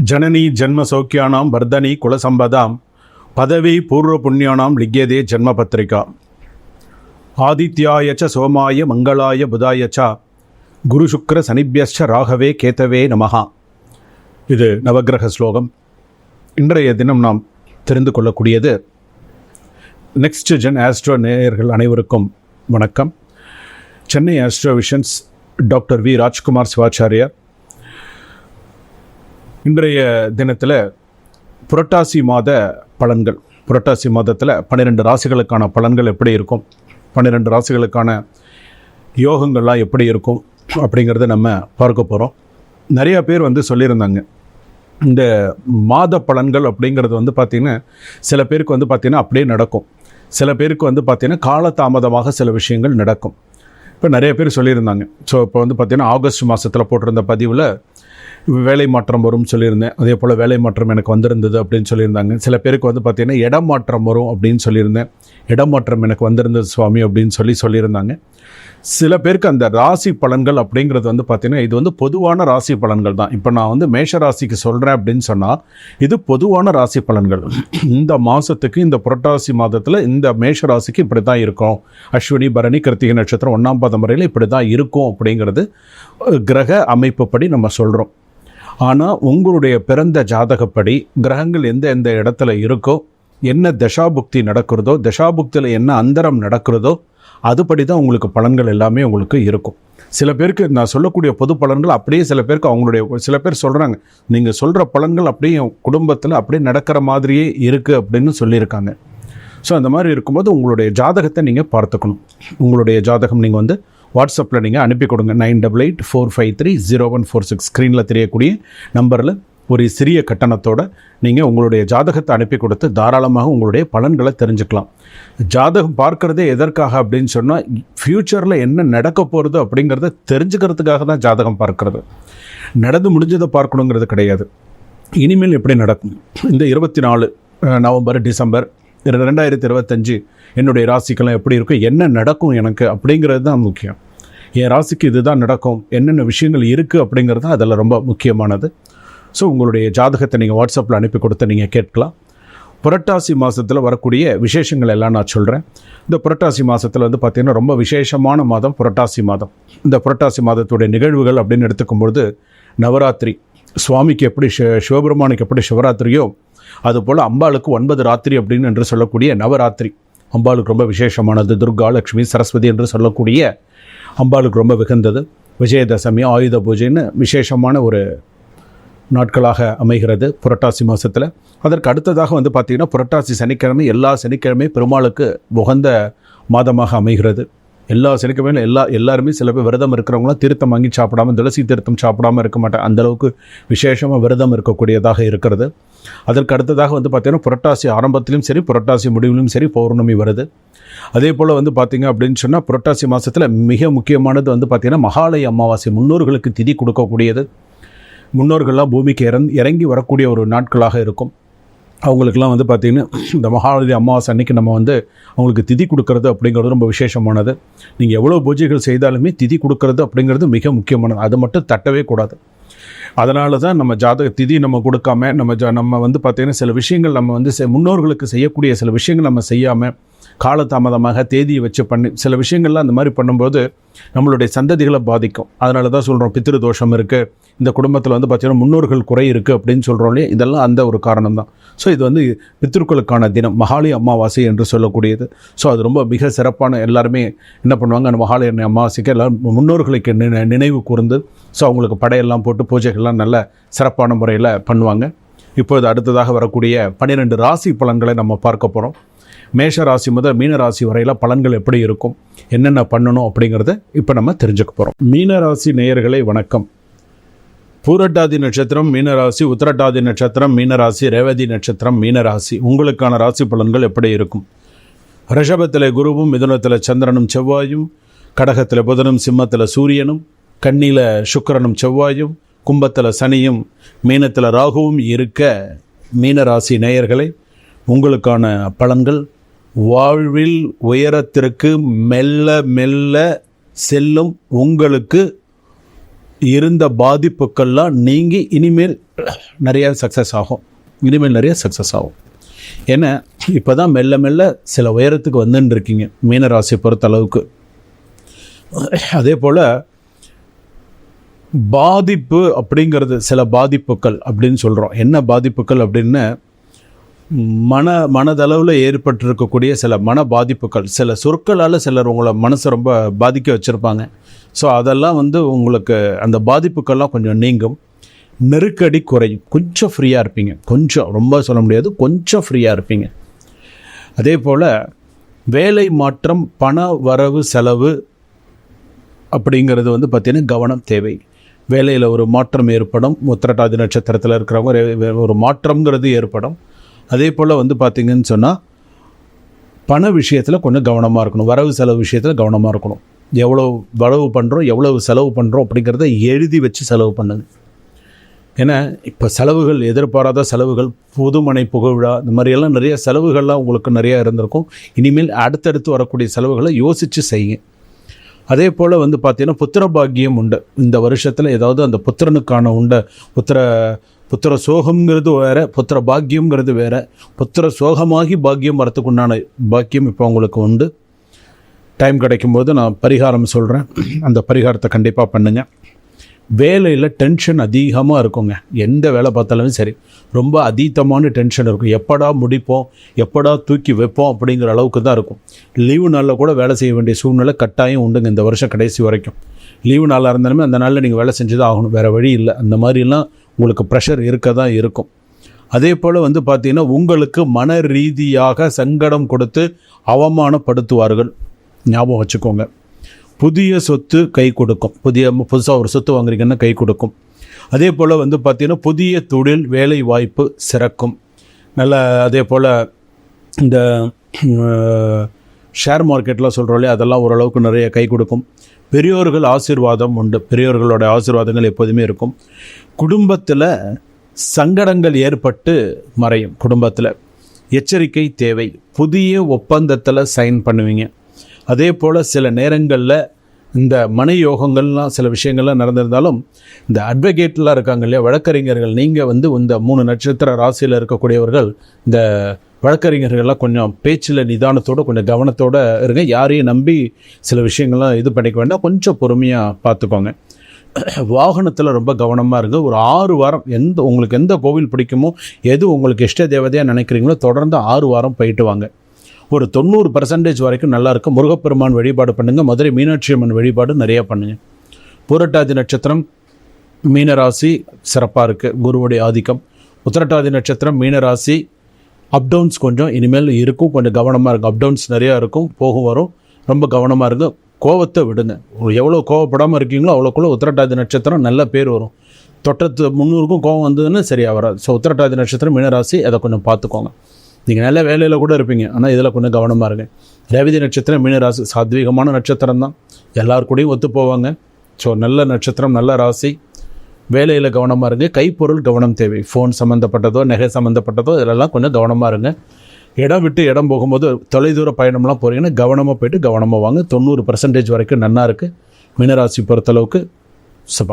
ஜனனி ஜன்ம சௌக்கியானாம் வர்தனி குலசம்பதாம் பதவி பூர்வ புண்ணியானாம் லிக்யதே ஜன்ம பத்திரிகா ஆதித்யாய ச சோமாய மங்களாய புதாய ச குரு சுக்ர சனிப்யஸ்ச ராகவே கேதவே நமஹா. இது நவக்கிரக ஸ்லோகம். இன்றைய தினம் நாம் தெரிந்து கொள்ளக்கூடியது நெக்ஸ்ட் ஜென் ஆஸ்ட்ரோ நேயர்கள் அனைவருக்கும் வணக்கம். Chennai astro visions doctor V Rajkumar Sivachariyar இன்றைய தினத்தில் புரட்டாசி மாத பலன்கள், புரட்டாசி மாதத்தில் 12 ராசிகளுக்கான பலன்கள் எப்படி இருக்கும், 12 ராசிகளுக்கான யோகங்கள்லாம் எப்படி இருக்கும் அப்படிங்கிறத நம்ம பார்க்க போகிறோம். நிறையா பேர் சொல்லியிருந்தாங்க, இந்த மாத பலன்கள் அப்படிங்கிறது பார்த்திங்கன்னா சில பேருக்கு பார்த்திங்கன்னா அப்படியே நடக்கும், சில பேருக்கு பார்த்திங்கன்னா காலதாமதமாக சில விஷயங்கள் நடக்கும். இப்போ நிறைய பேர் சொல்லியிருந்தாங்க. ஸோ இப்போ பார்த்திங்கன்னா ஆகஸ்ட் மாதத்தில் போட்டிருந்த பதிவில் வேலை மாற்றம் வரும்னு சொல்லியிருந்தேன். அதே போல் வேலை மாற்றம் எனக்கு வந்திருந்தது அப்படின்னு சொல்லியிருந்தாங்க. சில பேருக்கு பார்த்திங்கன்னா இடம் மாற்றம் வரும் அப்படின்னு சொல்லியிருந்தேன். இடம் மாற்றம் எனக்கு வந்திருந்தது சுவாமி அப்படின்னு சொல்லியிருந்தாங்க. சில பேருக்கு அந்த ராசி பலன்கள் அப்படிங்கிறது பார்த்திங்கன்னா இது பொதுவான ராசி பலன்கள் தான். இப்போ நான் மேஷ ராசிக்கு சொல்கிறேன் அப்படின்னு சொன்னால் இது பொதுவான ராசி பலன்கள். இந்த மாதத்துக்கு, இந்த புரட்டாசி மாதத்தில் இந்த மேஷ ராசிக்கு இப்படி தான் இருக்கும், அஸ்வினி பரணி கிருத்திகை நட்சத்திரம் 1ஆம் பாதம் வரையில் இப்படி தான் இருக்கும் அப்படிங்கிறது கிரக அமைப்புப்படி நம்ம சொல்கிறோம். ஆனால் உங்களுடைய பிறந்த ஜாதகப்படி கிரகங்கள் எந்த இடத்துல இருக்கோ, என்ன தசாபுக்தி நடக்கிறதோ, தசாபுக்தியில் என்ன அந்தரம் நடக்கிறதோ அதுபடி தான் உங்களுக்கு பலன்கள் எல்லாமே உங்களுக்கு இருக்கும். சில பேருக்கு நான் சொல்லக்கூடிய பொது பலன்கள் அப்படியே சில பேருக்கு அவங்களுடைய சில பேர் சொல்கிறாங்க, நீங்கள் சொல்கிற பலன்கள் அப்படியே குடும்பத்தில் அப்படியே நடக்கிற மாதிரியே இருக்குது அப்படின்னு சொல்லியிருக்காங்க. ஸோ அந்த மாதிரி இருக்கும்போது உங்களுடைய ஜாதகத்தை நீங்கள் பார்த்துக்கணும். உங்களுடைய ஜாதகம் நீங்கள் வாட்ஸ்அப்பில் நீங்கள் அனுப்பி கொடுங்க. 9884530146 ஸ்க்ரீனில் தெரியக்கூடிய நம்பரில் ஒரு சிறிய கட்டணத்தோடு நீங்கள் உங்களுடைய ஜாதகத்தை அனுப்பி கொடுத்து தாராளமாக உங்களுடைய பலன்களை தெரிஞ்சுக்கலாம். ஜாதகம் பார்க்குறதே எதற்காக அப்படின்னு சொன்னால், ஃப்யூச்சரில் என்ன நடக்க போகிறது அப்படிங்கிறத தெரிஞ்சுக்கிறதுக்காக தான் ஜாதகம் பார்க்குறது. நடந்து முடிஞ்சதை பார்க்கணுங்கிறது கிடையாது. இனிமேல் எப்படி நடக்கும், இந்த 24 நவம்பர் டிசம்பர் 2025 என்னுடைய ராசிக்கெல்லாம் எப்படி இருக்கும், என்ன நடக்கும் எனக்கு அப்படிங்கிறது தான் முக்கியம். என் ராசிக்கு இதுதான் நடக்கும், என்னென்ன விஷயங்கள் இருக்குது அப்படிங்கிறது தான் அதில் ரொம்ப முக்கியமானது. ஸோ உங்களுடைய ஜாதகத்தை நீங்கள் வாட்ஸ்அப்பில் அனுப்பி கொடுத்து நீங்கள் கேட்கலாம். புரட்டாசி மாதத்தில் வரக்கூடிய விசேஷங்கள் எல்லாம் நான் சொல்கிறேன். இந்த புரட்டாசி மாதத்தில் பார்த்திங்கன்னா ரொம்ப விசேஷமான மாதம் புரட்டாசி மாதம். இந்த புரட்டாசி மாதத்துடைய நிகழ்வுகள் அப்படின்னு எடுத்துக்கும்பொழுது, நவராத்திரி சுவாமிக்கு எப்படி சிவபெருமானுக்கு எப்படி சிவராத்திரியோ அதுபோல் அம்பாளுக்கு 9 ராத்திரி அப்படின்னு என்று சொல்லக்கூடிய நவராத்திரி அம்பாளுக்கு ரொம்ப விசேஷமானது. துர்கா, லக்ஷ்மி, சரஸ்வதி என்று சொல்லக்கூடிய அம்பாளுக்கு ரொம்ப விகந்தது. விஜயதசமி, ஆயுத பூஜைன்னு விசேஷமான ஒரு நாட்களாக அமைகிறது புரட்டாசி மாதத்தில். அதற்கு அடுத்ததாக பார்த்திங்கன்னா புரட்டாசி சனிக்கிழமை, எல்லா சனிக்கிழமை பெருமாளுக்கு உகந்த மாதமாக அமைகிறது. எல்லா சனிக்கிழமையும் எல்லாருமே சில பேர் விரதம் இருக்கிறவங்களாம் தீர்த்தம் வாங்கி சாப்பிடாமல், துளசி தீர்த்தம் சாப்பிடாமல் இருக்க மாட்டேன். அந்தளவுக்கு விசேஷமாக விரதம் இருக்கக்கூடியதாக இருக்கிறது. அதற்கு அடுத்ததாக பார்த்திங்கன்னா புரட்டாசி ஆரம்பத்திலும் சரி புரட்டாசி முடிவிலும் சரி பௌர்ணமி வருது. அதே போல் பார்த்திங்க அப்படின்னு சொன்னால் புரட்டாசி மாதத்தில் மிக முக்கியமானது பார்த்திங்கன்னா மகாலய அமாவாசை, முன்னோர்களுக்கு திதி கொடுக்கக்கூடியது. முன்னோர்கள்லாம் பூமிக்கு இறங்கி வரக்கூடிய ஒரு நாட்களாக இருக்கும். அவங்களுக்கெல்லாம் பார்த்திங்கன்னா இந்த மகாலய அமாவாசை அன்றைக்கி நம்ம அவங்களுக்கு திதி கொடுக்கறது அப்படிங்கிறது ரொம்ப விசேஷமானது. நீங்கள் எவ்வளோ பூஜைகள் செய்தாலுமே திதி கொடுக்கறது அப்படிங்கிறது மிக முக்கியமானது. அது மட்டும் தட்டவே கூடாது. அதனால தான் நம்ம ஜாதக திதி நம்ம கொடுக்காம நம்ம பார்த்திங்கன்னா சில விஷயங்கள் நம்ம முன்னோர்களுக்கு செய்யக்கூடிய சில விஷயங்கள் நம்ம செய்யாமல் காலதாமதமாக தேதியை வச்சு பண்ணி சில விஷயங்கள்லாம் அந்த மாதிரி பண்ணும்போது நம்மளுடைய சந்ததிகளை பாதிக்கும். அதனால தான் சொல்கிறோம், பித்ரு தோஷம் இருக்குது, இந்த குடும்பத்தில் பார்த்திங்கன்னா முன்னோர்கள் குறை இருக்குது அப்படின்னு சொல்கிறோம் இல்லையா, இதெல்லாம் அந்த ஒரு காரணம் தான். ஸோ இது பித்ருக்களுக்கான தினம், மகாலய அமாவாசை என்று சொல்லக்கூடியது. ஸோ அது ரொம்ப மிக சிறப்பான, எல்லாருமே என்ன பண்ணுவாங்க, அந்த மகாலய அமாவாசைக்கு எல்லோரும் முன்னோர்களுக்கு நினைவு கூர்ந்து ஸோ அவங்களுக்கு படையெல்லாம் போட்டு பூஜைகள்லாம் நல்ல சிறப்பான முறையில் பண்ணுவாங்க. இப்போது அடுத்ததாக வரக்கூடிய 12 ராசி பலன்களை நம்ம பார்க்க போகிறோம். மேஷ ராசி முதல் மீன ராசி வரையில் பலன்கள் எப்படி இருக்கும், என்னென்ன பண்ணணும் அப்படிங்கிறத இப்போ நம்ம தெரிஞ்சுக்க போகிறோம். மீனராசி நேயர்களே வணக்கம். பூரட்டாதி நட்சத்திரம் மீனராசி, உத்திரட்டாதி நட்சத்திரம் மீனராசி, ரேவதி நட்சத்திரம் மீனராசி. உங்களுக்கான ராசி பலன்கள் எப்படி இருக்கும்? ரிஷபத்தில் குருவும், மிதுனத்தில் சந்திரனும் செவ்வாயும், கடகத்தில் புதனும், சிம்மத்தில் சூரியனும், கன்னியில் சுக்கிரனும் செவ்வாயும், கும்பத்தில் சனியும், மீனத்தில் ராகுவும் இருக்க மீனராசி நேயர்களே உங்களுக்கான பலன்கள் வாழ்வில் உயரத்திற்கு மெல்ல மெல்ல செல்லும் உங்களுக்கு இருந்த பாதிப்புக்கள்லாம் நீங்கி இனிமேல் நிறைய சக்ஸஸ் ஆகும். ஏன்னா இப்போ தான் மெல்ல மெல்ல சில உயரத்துக்கு வந்துன்னு இருக்கீங்க மீனராசி பொறுத்தளவுக்கு. அதே போல் பாதிப்பு அப்படிங்கிறது சில பாதிப்புகள் அப்படின்னு சொல்கிறோம். என்ன பாதிப்புகள் அப்படின்னு மனதளவில் ஏற்பட்டிருக்கக்கூடிய சில மன பாதிப்புகள், சில சொற்களால் சிலர் உங்களை மனசை ரொம்ப பாதிக்க வச்சுருப்பாங்க. ஸோ அதெல்லாம் உங்களுக்கு அந்த பாதிப்புக்கள்லாம் கொஞ்சம் நீங்கும், நெருக்கடி குறையும், கொஞ்சம் ஃப்ரீயாக இருப்பீங்க. கொஞ்சம், ரொம்ப சொல்ல முடியாது, கொஞ்சம் ஃப்ரீயாக இருப்பீங்க. அதே போல் வேலை மாற்றம், பண வரவு செலவு அப்படிங்கிறது பார்த்திங்கன்னா கவனம் தேவை. வேலையில் ஒரு மாற்றம் ஏற்படும். உத்திரட்டாதி நட்சத்திரத்தில் இருக்கிறவங்க ஒரு மாற்றம்ங்கிறது ஏற்படும். அதே போல் பார்த்திங்கன்னு சொன்னால் பண விஷயத்தில் கொஞ்சம் கவனமாக இருக்கணும். வரவு செலவு விஷயத்தில் கவனமாக இருக்கணும். எவ்வளோ வரவு பண்ணுறோம், எவ்வளவு செலவு பண்ணுறோம் அப்படிங்கிறத எழுதி வச்சு செலவு பண்ணுங்க. ஏன்னா இப்போ செலவுகள், எதிர்பாராத செலவுகள், புதுமனை புகழ்விழா, இந்த மாதிரியெல்லாம் நிறைய செலவுகள்லாம் உங்களுக்கு நிறையா இருந்திருக்கும். இனிமேல் அடுத்தடுத்து வரக்கூடிய செலவுகளை யோசித்து செய்யுங்க. அதே போல் பார்த்தீங்கன்னா புத்திர பாக்கியம் உண்டு. இந்த வருஷத்தில் ஏதாவது அந்த புத்திரனுக்கான புத்திர சோகம்ங்கிறது வேறு, புத்திர பாக்கியம்ங்கிறது வேறு. புத்திர சோகமாகி பாக்கியம் வரத்துக்கு உண்டான பாக்கியம் இப்போ உங்களுக்கு உண்டு. டைம் கிடைக்கும்போது நான் பரிகாரம் சொல்கிறேன், அந்த பரிகாரத்தை கண்டிப்பாக பண்ணுங்கள். வேலையில் டென்ஷன் அதிகமாக இருக்குங்க. எந்த வேலை பார்த்தாலுமே சரி, ரொம்ப அதீதமான டென்ஷன் இருக்கும். எப்படா முடிப்போம், எப்படா தூக்கி வைப்போம் அப்படிங்கிற அளவுக்கு தான் இருக்கும். லீவு நாளில் கூட வேலை செய்ய வேண்டிய சூழ்நிலை கட்டாயம் உண்டுங்க இந்த வருஷம் கடைசி வரைக்கும். லீவு நாளாக இருந்தாலுமே அந்த நாளில் நீங்கள் வேலை செஞ்சு தான் ஆகணும், வேறு வழி இல்லை. அந்த மாதிரிலாம் உங்களுக்கு ப்ரெஷர் இருக்க தான் இருக்கும். அதே போல் பார்த்திங்கன்னா உங்களுக்கு மன ரீதியாக சங்கடம் கொடுத்து அவமானப்படுத்துவார்கள், ஞாபகம் வச்சுக்கோங்க. புதிய சொத்து கை கொடுக்கும். புதுசாக ஒரு சொத்து வாங்குறீங்கன்னா கை கொடுக்கும். அதே போல் பார்த்திங்கன்னா புதிய தொழில் வேலை வாய்ப்பு சிறக்கும். அதே போல் இந்த ஷேர் மார்க்கெட்லாம் சொல்கிறோம் இல்லையா, அதெல்லாம் ஓரளவுக்கு நிறைய கை கொடுக்கும். பெரியோர்கள் ஆசீர்வாதம் உண்டு. பெரியோர்களோட ஆசீர்வாதங்கள் எப்போதுமே இருக்கும். குடும்பத்தில் சங்கடங்கள் ஏற்பட்டு மறையும். குடும்பத்தில் எச்சரிக்கை தேவை. புதிய ஒப்பந்தத்தில் சைன் பண்ணுவீங்க. அதே போல் சில நேரங்களில் இந்த மனை யோகங்கள்லாம் சில விஷயங்கள்லாம் நடந்திருந்தாலும் இந்த அட்வொகேட்லாம் இருக்காங்க இல்லையா, வழக்கறிஞர்கள், நீங்கள் இந்த 3 நட்சத்திர ராசியில் இருக்கக்கூடியவர்கள், இந்த வழக்கறிஞர்கள்லாம் கொஞ்சம் பேச்சில் நிதானத்தோடு கொஞ்சம் கவனத்தோடு இருங்க. யாரையும் நம்பி சில விஷயங்கள்லாம் இது பண்ணிக்க வேண்டாம், கொஞ்சம் பொறுமையாக பார்த்துக்கோங்க. வாகனத்தில் ரொம்ப கவனமாக இருங்க. ஒரு 6 வாரம் உங்களுக்கு எந்த கோவில் பிடிக்குமோ, எது உங்களுக்கு இஷ்ட தேவதையாக நினைக்கிறீங்களோ தொடர்ந்து 6 வாரம் போயிட்டு வாங்க. ஒரு 90% வரைக்கும் நல்லாயிருக்கும். முருகப்பெருமான் வழிபாடு பண்ணுங்கள். மதுரை மீனாட்சி அம்மன் வழிபாடு நிறையா பண்ணுங்கள். பூரட்டாதி நட்சத்திரம் மீனராசி சிறப்பாக இருக்குது, குருவுடைய ஆதிக்கம். உத்திரட்டாதி நட்சத்திரம் மீனராசி அப்டவுன்ஸ் கொஞ்சம் இனிமேல் இருக்கும், கொஞ்சம் கவனமாக இருக்கும். அப்டவுன்ஸ் நிறையா இருக்கும், போகும் வரும், ரொம்ப கவனமாக இருக்கும். கோவத்தை விடுங்க. எவ்வளோ கோவப்படாமல் இருக்கீங்களோ அவ்வளோக்குள்ள உத்திரட்டாதி நட்சத்திரம் நல்ல பேர் வரும். தொட்டத்து 300க்கும் கோவம் வந்ததுன்னு சரியாக வராது. ஸோ உத்திரட்டாதி நட்சத்திரம் மீனராசி அதை கொஞ்சம் பார்த்துக்கோங்க. நீங்கள் நல்ல வேலையில் கூட இருப்பீங்க, ஆனால் இதில் கொஞ்சம் கவனமாக இருங்க. ரேவதி நட்சத்திரம் மீனராசி சாத்வீகமான நட்சத்திரம் தான், எல்லாருக்கூடையும் ஒத்து போவாங்க. ஸோ நல்ல நட்சத்திரம், நல்ல ராசி. வேலையில் கவனமாக இருங்க. கைப்பொருள் கவனம் தேவை. ஃபோன் சம்மந்தப்பட்டதோ நகை சம்மந்தப்பட்டதோ இதெல்லாம் கொஞ்சம் கவனமாக இருங்க. இடம் விட்டு இடம் போகும்போது தொலைதூர பயணம்லாம் போகிறீங்கன்னா கவனமாக போயிட்டு கவனமாக வாங்க. 90% வரைக்கும் நன்னா இருக்குது மீனராசி பொறுத்தளவுக்கு. சுபம்.